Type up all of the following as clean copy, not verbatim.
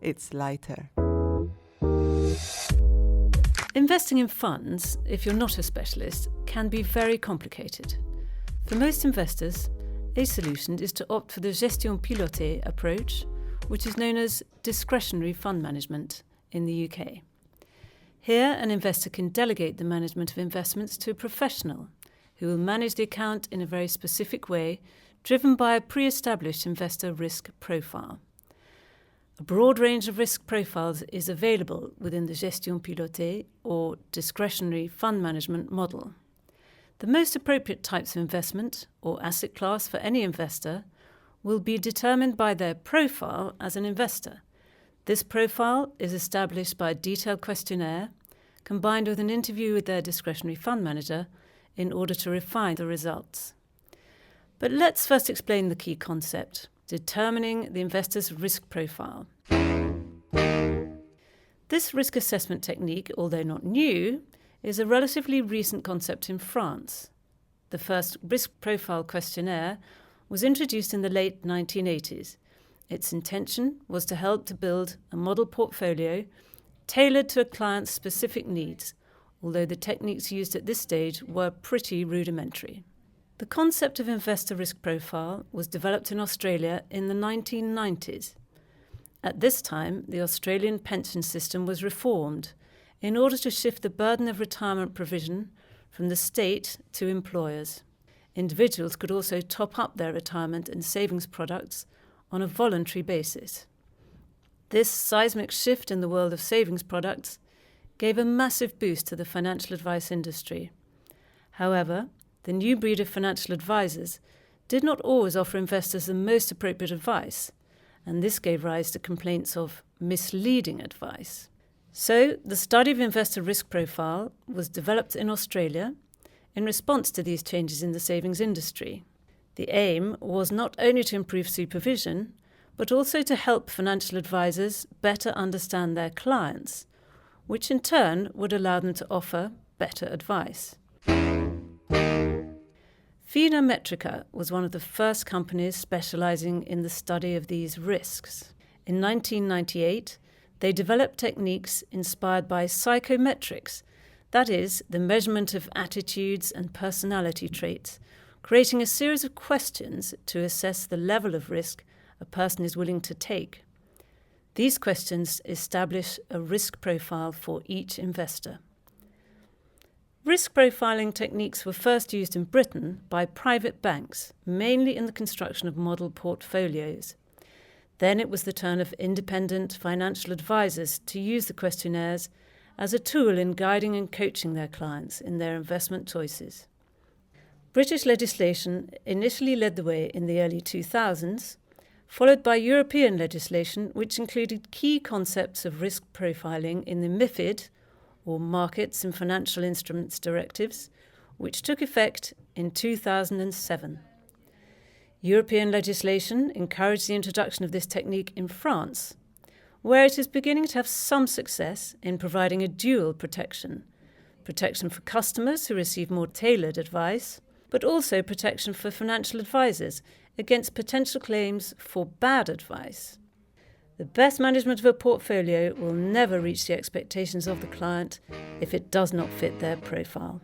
it's lighter. Investing in funds, if you're not a specialist, can be very complicated. For most investors, a solution is to opt for the gestion pilotée approach, which is known as discretionary fund management in the UK. Here, an investor can delegate the management of investments to a professional who will manage the account in a very specific way, driven by a pre-established investor risk profile. A broad range of risk profiles is available within the gestion pilotée or discretionary fund management model. The most appropriate types of investment or asset class for any investor will be determined by their profile as an investor. This profile is established by a detailed questionnaire combined with an interview with their discretionary fund manager in order to refine the results. But let's first explain the key concept, determining the investor's risk profile. This risk assessment technique, although not new, is a relatively recent concept in France. The first risk profile questionnaire was introduced in the late 1980s. Its intention was to help to build a model portfolio tailored to a client's specific needs, although the techniques used at this stage were pretty rudimentary. The concept of investor risk profile was developed in Australia in the 1990s. At this time, the Australian pension system was reformed in order to shift the burden of retirement provision from the state to employers. Individuals could also top up their retirement and savings products on a voluntary basis. This seismic shift in the world of savings products gave a massive boost to the financial advice industry. However, the new breed of financial advisors did not always offer investors the most appropriate advice, and this gave rise to complaints of misleading advice. So, the study of investor risk profile was developed in Australia in response to these changes in the savings industry. The aim was not only to improve supervision, but also to help financial advisors better understand their clients, which in turn would allow them to offer better advice. Fina Metrica was one of the first companies specializing in the study of these risks. In 1998, they developed techniques inspired by psychometrics, that is, the measurement of attitudes and personality traits, creating a series of questions to assess the level of risk a person is willing to take. These questions establish a risk profile for each investor. Risk profiling techniques were first used in Britain by private banks, mainly in the construction of model portfolios. Then it was the turn of independent financial advisors to use the questionnaires as a tool in guiding and coaching their clients in their investment choices. British legislation initially led the way in the early 2000s, followed by European legislation which included key concepts of risk profiling in the MiFID, or Markets in Financial Instruments Directives, which took effect in 2007. European legislation encouraged the introduction of this technique in France, where it is beginning to have some success in providing a dual protection for customers who receive more tailored advice, but also protection for financial advisors against potential claims for bad advice. The best management of a portfolio will never reach the expectations of the client if it does not fit their profile.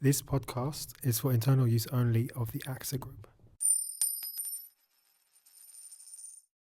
This podcast is for internal use only of the AXA Group.